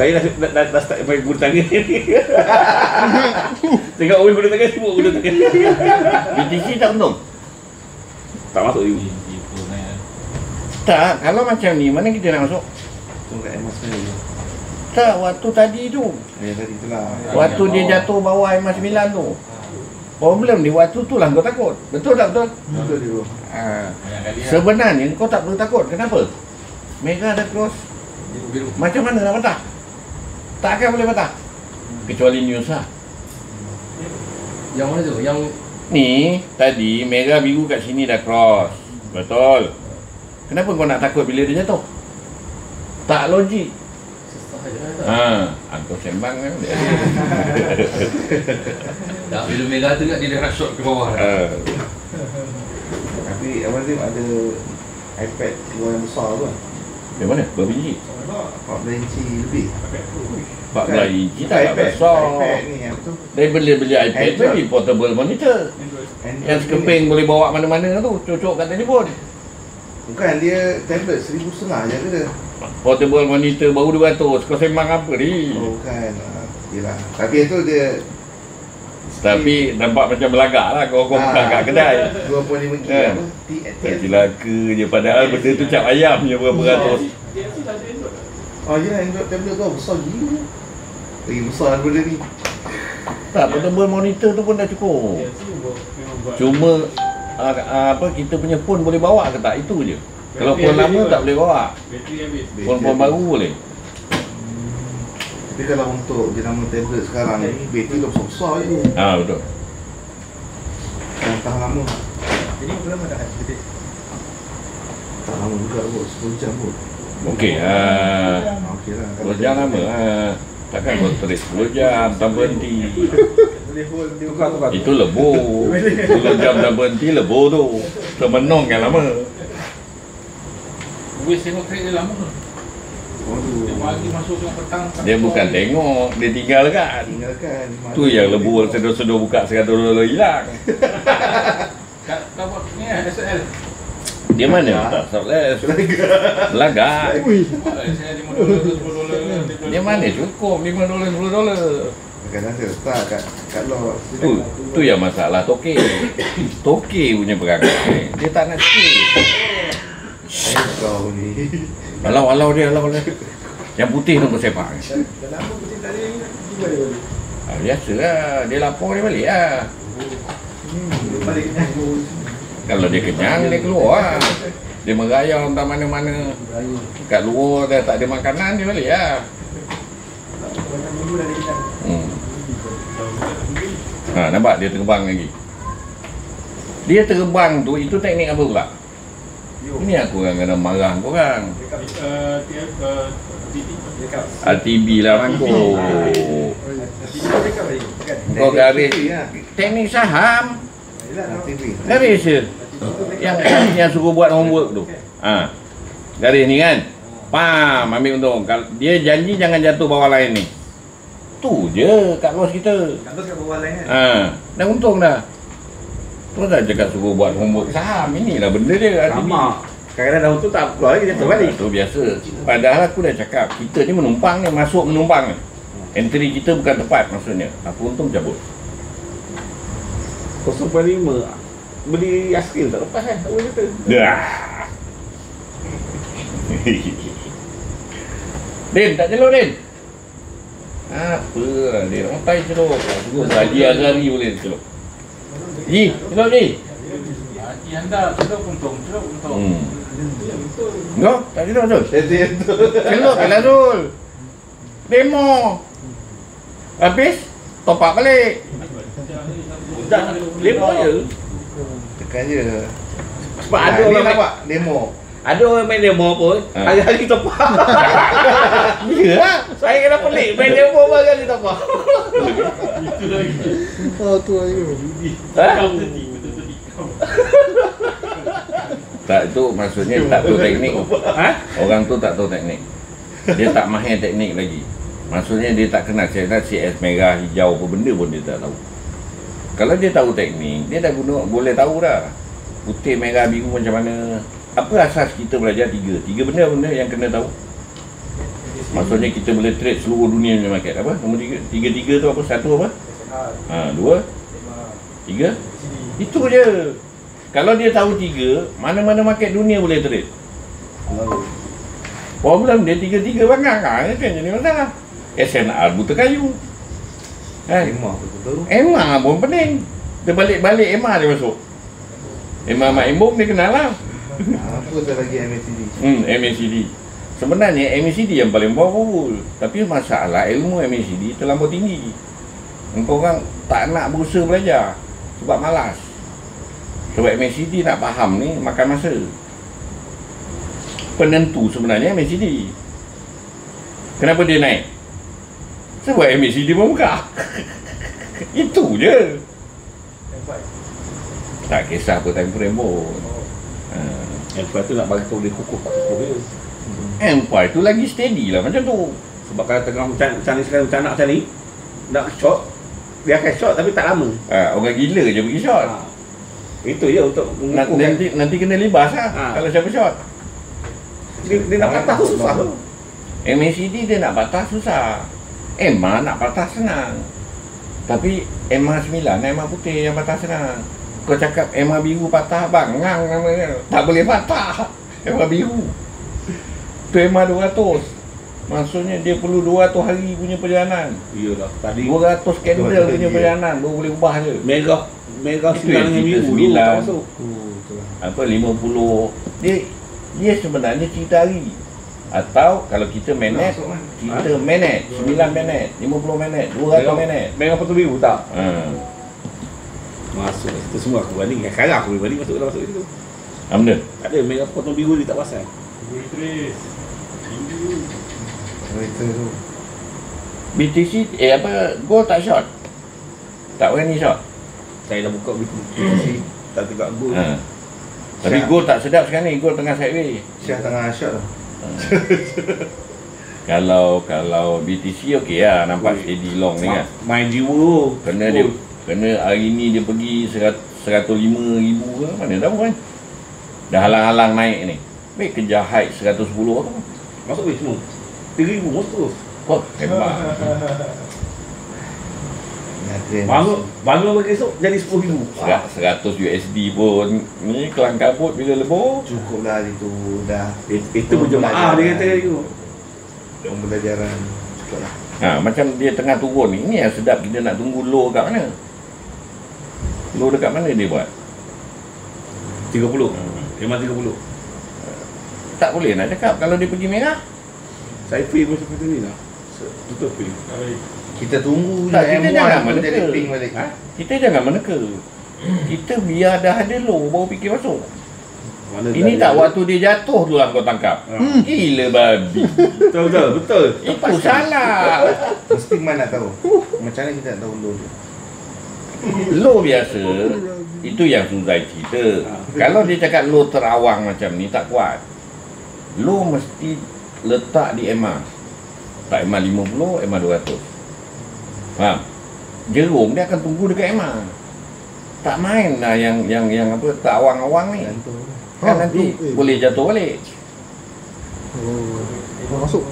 Saya dah start main guna tangan ni. Tengok orang guna tangan, sibuk guna tangan. BTC tak untung? Tak masuk you. Tak, kalau macam ni, mana kita nak masuk? Tu kat emas ni. Tak, waktu tadi tu. Tadi tu lah. Waktu dia jatuh bawah emas 9 tu. Problem di waktu tu lah kau takut. Betul tak betul? Betul dia. Sebenarnya kau tak perlu takut. Kenapa? Mega ada cross. Macam mana nak patah? Takkan boleh patah. Kecuali news lah. Yang mana tu? Yang ni tadi merah biru kat sini dah cross. Betul. Kenapa kau nak takut bila dia jatuh? Tak logik. Kau sembang kan? tak, bila merah tu dia dah shot ke bawah. Tapi abang Zim ada iPad keluar yang besar tu kan? Dari mana? Berapa inci? 14 inci lebih. 14 inci tak besar. iPad ni apa tu? Dia beli iPad tu beli portable monitor. Yang sekeping boleh bawa mana-mana tu. Cocok kat telefon. Bukan, dia tablet 1,500 je ke dia? Portable monitor baru 200. Kau sembang apa ni? Oh bukan. Yelah. Tapi itu dia tapi nampak macam belagak lah kau buka kat kedai. 2.5 GB apa? Tak celaka je, padahal benda tu cap ayam je berapa ratus. Oh ya, Android tablet tu besar gila. Lagi besar daripada ni. Tak, portable monitor tu pun dah cukup. Cuma apa kita punya phone boleh bawa ke tak, itu je. Kalau phone lama tak boleh bawa. Phone baru boleh. Tapi kalau untuk jenama tablet sekarang ni, bateri dah besar-besar je. Betul. Dan tahan lama. Jadi berapa lama dah habis? Tak lama juga kot, 10 jam kot. Okey, Okey lah. 10 jam lama. Takkan kau terik 10 jam tanpa henti. Boleh hold dia. Tukar. Itu lebur. 10 jam tanpa henti lebur tu. Termenung kan lama. Wis tengok trade dia lama tu. Dia pagi masuk tengok petang. Dia bukan tengok, dia tinggalkan. Tinggalkan. Tu yang lebur sedar-sedar buka $100 hilang. Kau buat ni SL. Dia mana tak surplus? Belagak. Saya $5, $10. Dia mana cukup $5, $10. Kadang-kadang saya letak kat lot. Tu yang masalah toke. Toke punya perangai. Dia tak nak sikit. Kau ni. Alau dia. Yang putih tu sepak. Dah lama putih tak ada ni. Tiba dia balik. Biasalah, dia lapor dia balik lah. Balik kenyang. Kalau dia kenyang, dia keluar. Dia merayau entah mana-mana. Kat luar dia tak ada makanan, dia balik lah. Banyak minggu dah dia kenyang. Nampak dia terbang lagi. Dia terbang tu, itu teknik apa pula? Ini aku kadang-kadang marah korang. RTB lah rangkuk. Kau garis teknik saham. Garis je. Yang suruh buat homework tu. Garis ni kan. Pam, ambil untung. Dia janji jangan jatuh bawah lain ni. Tu je kat luar kita. Kantor kat bawah lain kan? Dah untung dah. Terus dah cakap suruh buat homework saham. Inilah benda dia. Sama. Kadang-kadang dah tu tak keluar lagi, dia terbalik. Itu biasa. Padahal aku dah cakap, kita ni menumpang ni, masuk menumpang ni. Entry kita bukan tepat maksudnya. Aku untung cabut. 0.5 beli aiskrim tak lepas kan? Tak boleh kata. Dah. Din, tak celok Din? Apa lah Din? Orang tai celok. Gaji hari-hari boleh celok. Ji, celok Ji. Haji anda celok untung. Enggak, tak celok Zul. Itu. Celok ke lah Zul. Demo. Habis, top up balik. Dah, demo je. Tekan je. Sebab ada orang nampak demo. Ada orang main demo pun, hari-hari top up. Ya lah. Saya kena pelik, main demo pun hari-hari top up. Itu lagi. Oh tu lagi. Tak, itu maksudnya tak tahu teknik. Orang tu tak tahu teknik. Dia tak mahir teknik lagi. Maksudnya dia tak kenal CS merah, hijau apa benda pun dia tak tahu. Kalau dia tahu teknik, dia dah guna, boleh tahu dah. Putih, merah, biru macam mana. Apa asas kita belajar tiga benda yang kena tahu. Maksudnya kita boleh trade seluruh dunia punya market. Apa? Nombor 3 tu apa? 1 apa? 2 3. Itu je. Kalau dia tahu 3, mana-mana market dunia boleh trade. Problem dia 3 bangang kan jadi masalah. SNR buta kayu. Kan? Emma pun pening. Dia balik Emma dia masuk. Emma Mak Embong dia kenal lah. Apa tu lagi MACD? MACD. Sebenarnya MACD yang paling powerful. Tapi masalah ilmu MACD terlampau tinggi. Engkau orang tak nak berusaha belajar sebab malas. Sebab MACD nak faham ni makan masa. Penentu sebenarnya MACD. Kenapa dia naik? Sebab MACD membuka. Itu je. Tak kisah apa time frame pun. Lepas tu nak bagi tahu dia kukuh tak kukuh dia. Empire tu lagi steady lah macam tu. Sebab kalau tengah macam ni sekarang, macam nak ni nak shot, dia akan shot tapi tak lama. Orang gila je pergi shot. Itu je untuk mengukuhkan. Nanti kena libas lah kalau siapa shot. Dia nak patah tu susah tu. MACD dia nak patah susah. Emma nak patah senang. Tapi Emma 9, Emma putih yang patah senang. Kau cakap Emma biru patah, bangang namanya. Tak boleh patah Emma biru. Tu Emma 200. Maksudnya dia perlu 200 hari punya perjalanan. Iyalah, tadi 200 candle punya perjalanan baru boleh ubah je. Merah Itu yang dengan biru 9 tak masuk. apa 50. Dia sebenarnya cerita hari. Atau kalau kita manage, kita manage 9 minit, 50 minit, 200 minit. Merah potong biru tak? Masuk. Itu semua aku banding. Sekarang aku boleh banding masuk itu. Apa benda? Tak ada merah potong biru dia tak pasal. Tu. BTC apa gold tak short. Tak berani short. Saya dah buka BTC tak tegak gold. Tapi gold tak sedap sekarang ni, gold tengah sideways. Syah tengah shot tu. Kalau BTC okey lah, nampak steady long ni kan. Main jiwa. Kena hari ni dia pergi 105,000 ke mana tahu kan. Dah halang-halang naik ni. Baik kejar height 110 tu. Masuk weh semua. 3,000 masuk terus. Oh, hebat. Bangun bagi esok jadi 10,000. 100 USD pun ni kelang kabut bila lebur. Cukup lah itu dah. Itu berjemaah dia kata itu. Pembelajaran cukup lah. Macam dia tengah turun ni. Ini yang sedap kita nak tunggu low kat mana. Low dekat mana dia buat? 30. Memang 30. Tak boleh nak cakap kalau dia pergi merah. Saya free pun seperti ni lah. Tutup free. Kita tunggu je Tak, kita jangan M1 jadi meneka. pink balik. Kita jangan meneka. Kita biar dah ada low baru fikir masuk. Mana Ini tak waktu dia jatuh tu lah kau tangkap. Gila babi. Betul. Itu salah. Mesti mana tahu. Macam mana kita nak tahu low dia? Low biasa itu yang Suzai cerita. Kalau dia cakap low terawang macam ni tak kuat. Low mesti letak di EMA. Tak EMA 50, EMA 200. Faham? Jerung dia akan tunggu dekat EMA. Tak main lah yang apa terawang-awang ni. Kan nanti boleh jatuh balik. Masuk.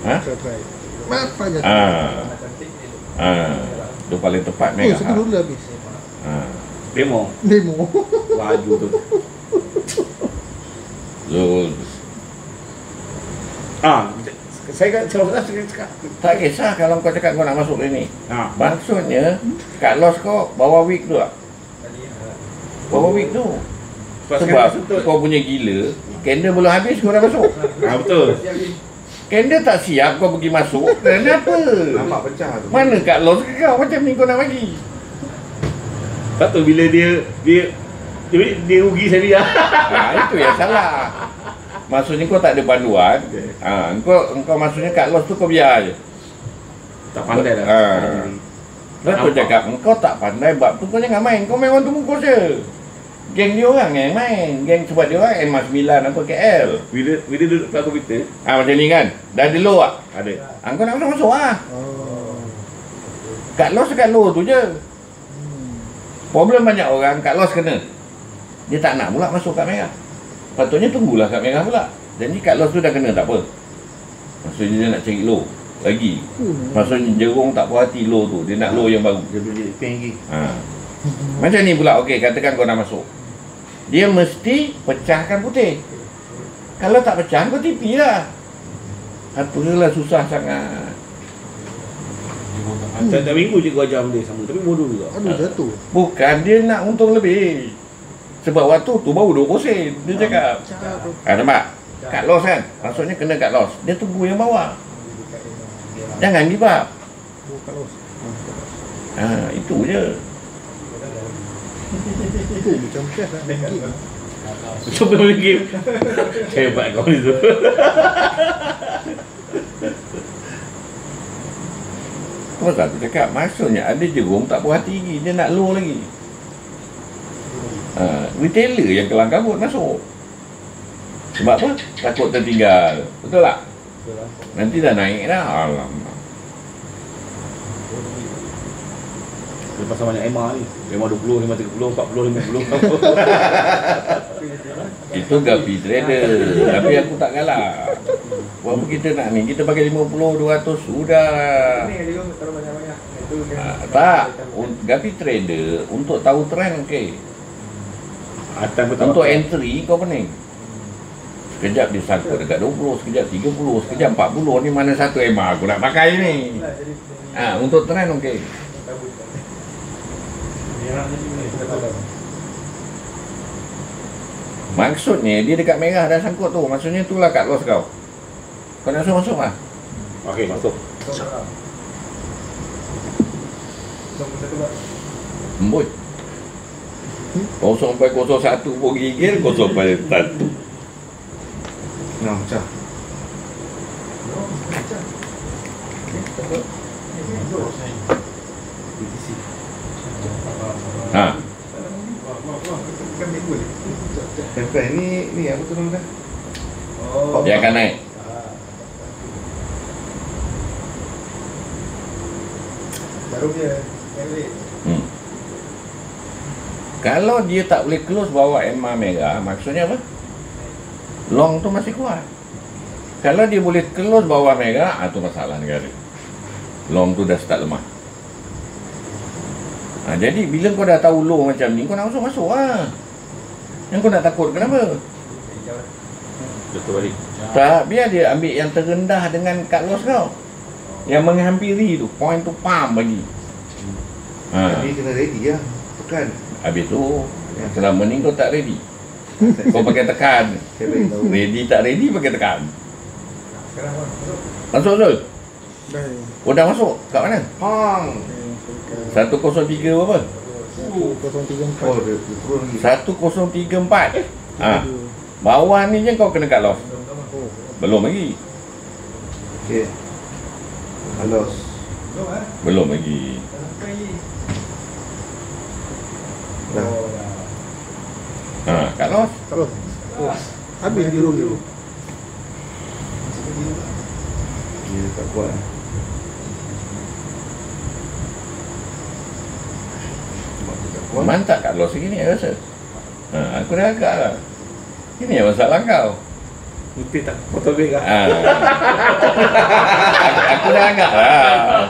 Ha? Try. Apa je? Itu paling tepat mega. Satu dulu dah habis. Demo. Laju tu. Zul. Saya cakap. Tak kisah kalau kau cakap kau nak masuk ni. Maksudnya kat loss kau bawa week tu tak? Bawa week tu. Sebab kau punya gila, candle belum habis kau dah masuk. Betul. Candle tak siap kau pergi masuk. Kenapa? Nampak pecah tu. Mana kat loss kau macam ni kau nak bagi? Lepas tu bila dia rugi sendiri lah. Itu yang salah. Maksudnya kau tak ada panduan. Engkau maksudnya kat loss tu kau biar je. Tak pandai lah. Lepas tu cakap engkau tak pandai bab tu kau jangan main. Kau main orang tu bungkus je. Geng dia orang yang main. Geng sebab dia orang MA 9 apa KL. Bila duduk kat komputer. Macam ni kan. Dah ada low tak? Ada. Kau nak masuk lah. Kat low tu je. Problem banyak orang kat loss kena. Dia tak nak pula masuk kat merah. Patutnya tunggulah kat merah pula. Jadi kat loss tu dah kena tak apa. Maksudnya dia nak cari low lagi. Maksudnya Jerung tak puas hati low tu, dia nak low yang baru. Dia beli peng lagi. Macam ni pula, okey, katakan kau nak masuk. Dia mesti pecahkan putih. Kalau tak pecah, kau tipi lah. Apalah susah sangat. Setiap minggu cikgu ajar benda sama, tapi bodoh juga. Aduh, jatuh. Bukan, dia nak untung lebih. Sebab waktu tu baru 20 sen. Dia cakap. Nampak? Kat loss kan? Maksudnya kena kat loss. Dia tunggu yang bawah. Jangan give up. Itu je. Itu macam cash lah. Game. Cuba main game. Hebat kau ni tu. Pasal aku cakap, maksudnya ada Jerung tak puas hati lagi. Dia nak low lagi. Retailer yang kelang kabut masuk. Sebab apa? Takut tertinggal. Betul tak? Nanti dah naik dah. Alamak. Lepas banyak EMA ni. EMA 20, EMA 30, 40, 50. Itu gapi trader. Tapi aku tak galak. Apa kita nak ni? Kita pakai 50, 200 sudah. Tak. Gapi trader untuk tahu trend okey. Untuk entry kau pening. Sekejap dia sangkut dekat 20, sekejap 30, sekejap 40. Ni mana satu EMA aku nak pakai ni. Untuk trend okey. Maksudnya dia dekat merah dah sangkut tu. Maksudnya itulah kat loss kau. Kau nak masuk lah. Okey, masuk. Embut. 0.01 pun gigil, 0.1. Nah, pecah. Tempat ni apa tu nama dia? Dia akan naik. Baru dia. Kalau dia tak boleh close bawah EMA merah, maksudnya apa? Long tu masih kuat. Kalau dia boleh close bawah merah, tu masalah negara. Long tu dah start lemah. Jadi bila kau dah tahu low macam ni, kau nak masuk lah. Yang kau nak takut kenapa? Betul balik. Tak, biar dia ambil yang terendah dengan cut loss kau. Yang menghampiri tu, point tu pam bagi. Tapi kena ready lah. Tekan. Habis tu, selama ni kau tak ready. Kau pakai tekan. Ready tak ready pakai tekan. Masuk Zul? Dah masuk? Kat mana? Hang. 103 berapa? 034. Oh, dia turun lagi. 1034. Bawah ni je kau kena cut loss. Belum lagi. Okey. Halos. Belum lagi. Dah. Cut loss. Terus. Habis di roll tu. Dia tak kuat. Mantap cut loss segini saya rasa. Aku dah agak lah. Ini yang masalah kau. Putih tak potong duit kah? Aku dah agak lah.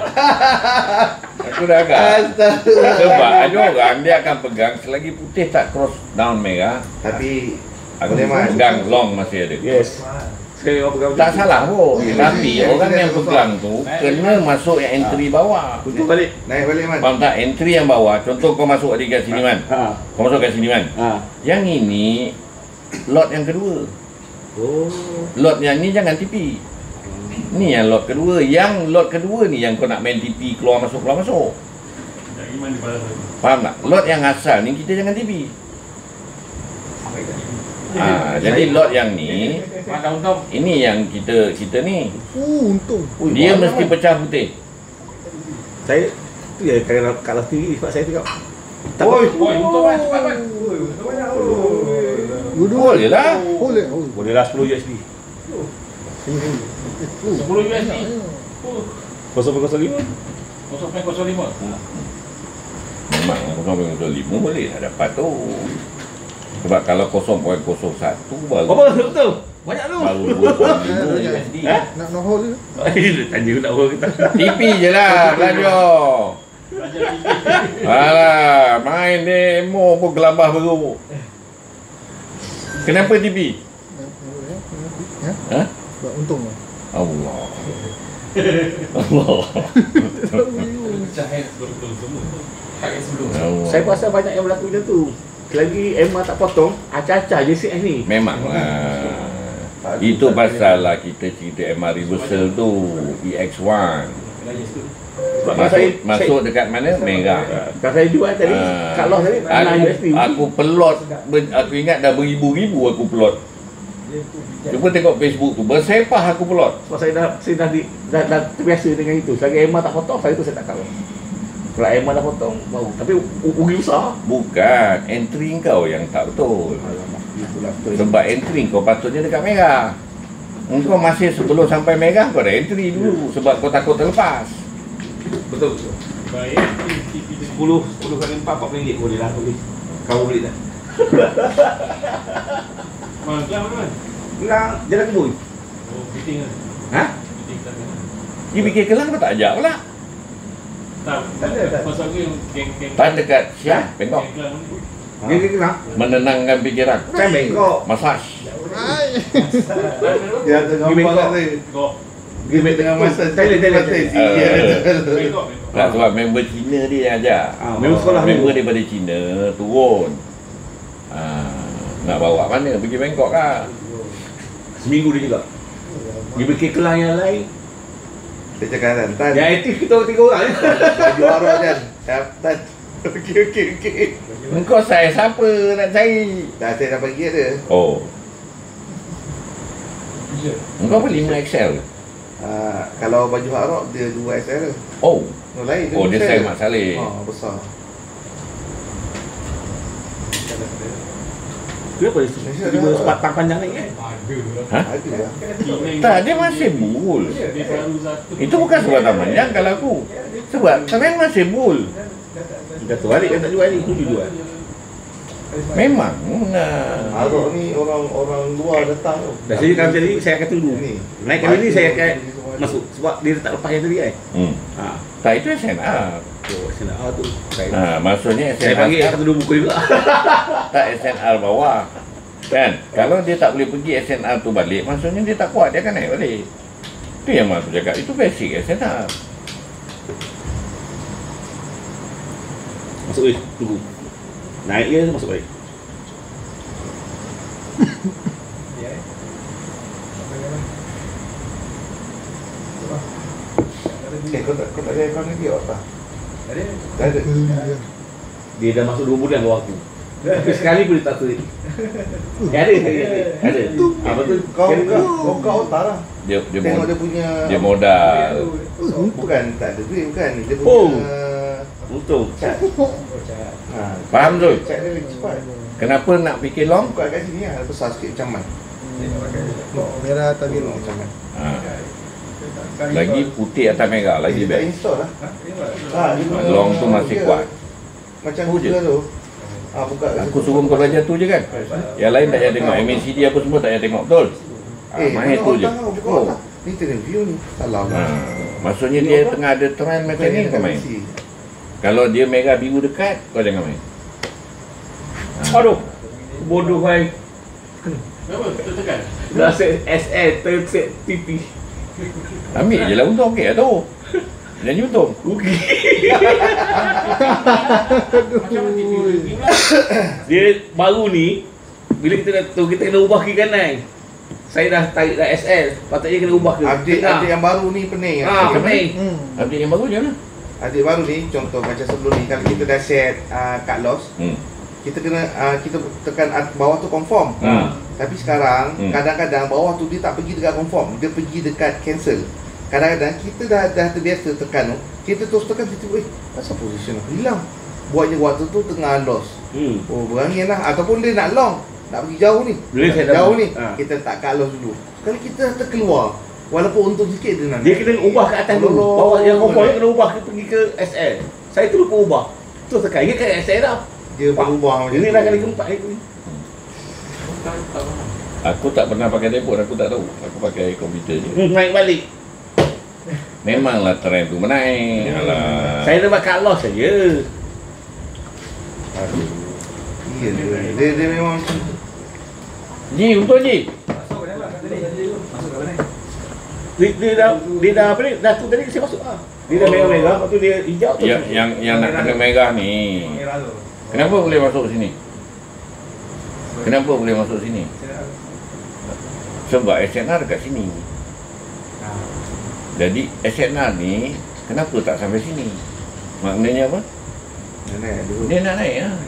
Aku dah agak. Sebab ada orang dia akan pegang selagi putih tak cross down merah. Tapi Aku boleh mas. pegang long masih ada. Yes. Sekali orang pegang Tak salah pun. Tapi orang yang pegang tu kena masuk yang entry bawah. Tutup balik. Naik balik man. Faham tak? Entry yang bawah. Contoh kau masuk di kat sini man. Kau masuk kat sini man. Yang ini lot yang kedua. Lot yang ni jangan TP. Ni yang lot kedua. Yang lot kedua ni yang kau nak main TP keluar masuk. Faham tak? Lot yang asal ni kita jangan TP. Jadi lot yang ni ini yang kita ni Untung. dia mesti pecah putih. Saya tu ya kalau tinggi sebab saya tengok. Untuk man, cepat man. Boleh je lah. Boleh. Bolehlah 10 USD. 10 USD. 0.05. 0.05. Memang 0.05 boleh dah dapat tu. Sebab kalau 0.01 baru Berapa betul? Banyak tu. Baru 20,000 USD. Nak hole ke? Dia tanya nak orang kita. TV je lah belajar. Alah, main demo pun gelabah beruk. Kenapa TV? Ya? Ha? Sebab untung lah. Allah. Allah. Allah. Saya rasa banyak yang berlaku macam tu. Selagi Emma tak potong, acah-acah je CS ni. Memanglah. Itu pasal lah kita cerita MR reversal tu EX1. Masuk dekat mana? Mega. Kalau saya jual tadi, kat loss tadi, Aku pelot. Aku ingat dah beribu-ribu aku pelot. Cuba tengok Facebook tu, bersepah aku pelot. sebab saya dah terbiasa dengan itu. Selagi Emma tak potong, saya tu saya tak kalah. Kalau Emma dah potong, baru. Tapi rugi besar. Bukan, entry kau yang tak betul. Itulah betul. Sebab entry kau patutnya dekat Mega. Engkau masih sebelum sampai Mega kau dah entry dulu sebab kau takut terlepas. Betul. Baik. 10 kali 4, RM40 boleh lah. Boleh. Kau boleh dah. Mana mana? Enggak, jalan kebun. Oh, fitting lah. Ha? Fitting tak kena. Dia fikir Kelang kau tak ajak pula. Tak ada. Pasal aku yang geng-geng. Tan dekat Siap, Bengkok. Dia kena. Menenangkan fikiran. Kan Bengkok. Masaj. Dia tengah Pergi buat Bangkok. kata. Kok. Dia tengah masa Thailand. Bengkok. Tak, sebab member Cina dia yang ajak. Member sekolah Member dulu. daripada Cina turun. Nak bawa mana? Pergi Bangkok kan? Seminggu dia juga. Dia bikin Kelang yang lain. Dia cakap kan, Tan. Yang aktif kita orang 3 orang je. Baju arwah kan. Tan. Okey. Engkau saya siapa nak cari? Dah saya dah bagi ada. Oh. Engkau apa 5XL? Kalau baju arwah dia 2XL. Oh. Lain Oh, dia besar. saya Mak Saleh. Besar. Kenapa dia tiba sebatang panjang ni kan? Ha? Ada lah. Tak, dia masih bul. Dia baru satu. Itu bukan sebatang panjang kalau aku. Sebab kalian masih bul. Kita tu balik kan tak jual ni, tu jual. Memang. Arwah ni orang luar datang tu. Dah jadi kalau jadi saya akan tunggu. Ni. Naik kali ni saya akan masuk sebab dia tak lepas yang tadi kan. Ha. Tak, itu SNR. Oh, SNR tu. Saya Maksudnya saya SNR panggil akan tunggu buku juga. tak SNR bawah. Kan? Kalau dia tak boleh pergi SNR tu balik, maksudnya dia tak kuat, dia akan naik balik. Itu yang aku cakap, itu basic SNR. Masuk weh, tunggu. Naik je masuk balik. Kau tak ada account lagi tak? Ada. Dah ada. Dia dah masuk 2 bulan bawah aku. Tapi sekali pun dia tak seri. Ada. Betul. Kau tak lah. Dia Tengok dia punya. dia modal. Bukan tak ada duit bukan. Dia Oh. punya. Untung. Cat. Faham tu? Cat dia lagi cepat. Kenapa nak fikir long? Buka kat sini lah. Besar sikit macam man. Merah atau biru. Macam man. Lagi putih atas merah, lagi Dia tak best. install lah. Long tu masih kuat. Macam Tu je. Google tu. Buka kat Aku situ. suruh kau belajar tu je kan. Yang lain tak payah tengok. MACD apa semua tak payah tengok, betul? Mahir tu je. Buka otak. Ni interview ni. Salah lah. Maksudnya dia tengah ada trend macam ni kau main. Kalau dia merah biru dekat, kau jangan main. Aduh. Bodoh hai. Kenapa? Tekan. Dah set SL, set PP. Ambil je lah untung, okey lah tu. Jangan untung. Rugi. Macam mana TV pula? Dia baru ni bila kita dah tu kita kena ubah kiri kanan. Saya dah tarik dah SL, patutnya kena ubah ke Update yang baru ni pening. pening. Update yang baru je lah. Update baru ni contoh macam sebelum ni kalau kita dah set cut loss, kita kena kita tekan bawah tu confirm. Tapi sekarang kadang-kadang bawah tu dia tak pergi dekat confirm, dia pergi dekat cancel. Kadang-kadang kita dah terbiasa tekan tu, kita terus tekan tiba-tiba asal position aku hilang. Buatnya waktu tu tengah loss. Oh berangin lah ataupun dia nak long, nak pergi jauh ni. Boleh saya Jauh dah- ni ha. kita tak cut loss dulu. Sekali kita terkeluar walaupun untung sikit dia nak. Dia kena ubah ke atas dulu. Allah. Bawah yang confirm kena ubah ke pergi ke SL. Saya tu lupa ubah. Terus tekan ingat kan SL dah. Dia berubah macam Ini tu. dah kali keempat hari tu. Aku tak pernah pakai telefon, aku tak tahu. Aku pakai komputer je. Naik balik. Memanglah trend tu menaik. Alah. Saya dapat cut loss saja. Aduh. Iya dia memang macam tu. Ji, untuk Ji. Masuk ke dalam tadi? Masuk ke mana? Dia dah apa ni? Dah tu tadi saya masuk ah. Dia dah merah-merah, lepas tu dia hijau tu. Yang nak kena merah ni. Merah tu. Kenapa boleh masuk sini? Kenapa boleh masuk sini? Sebab SNR dekat sini. Jadi SNR ni kenapa tak sampai sini? Maknanya apa? Nenek dulu. Dia nak naik lah.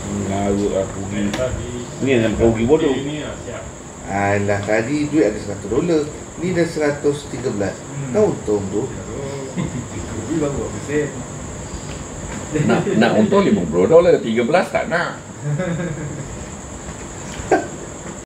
Mengarut aku ni. Ni yang kau pergi bodoh. Alah, tadi duit ada $100. Ni dah 113. Kau untung tu. Ini baru berapa sen? Nak untung $50, 13 tak nak.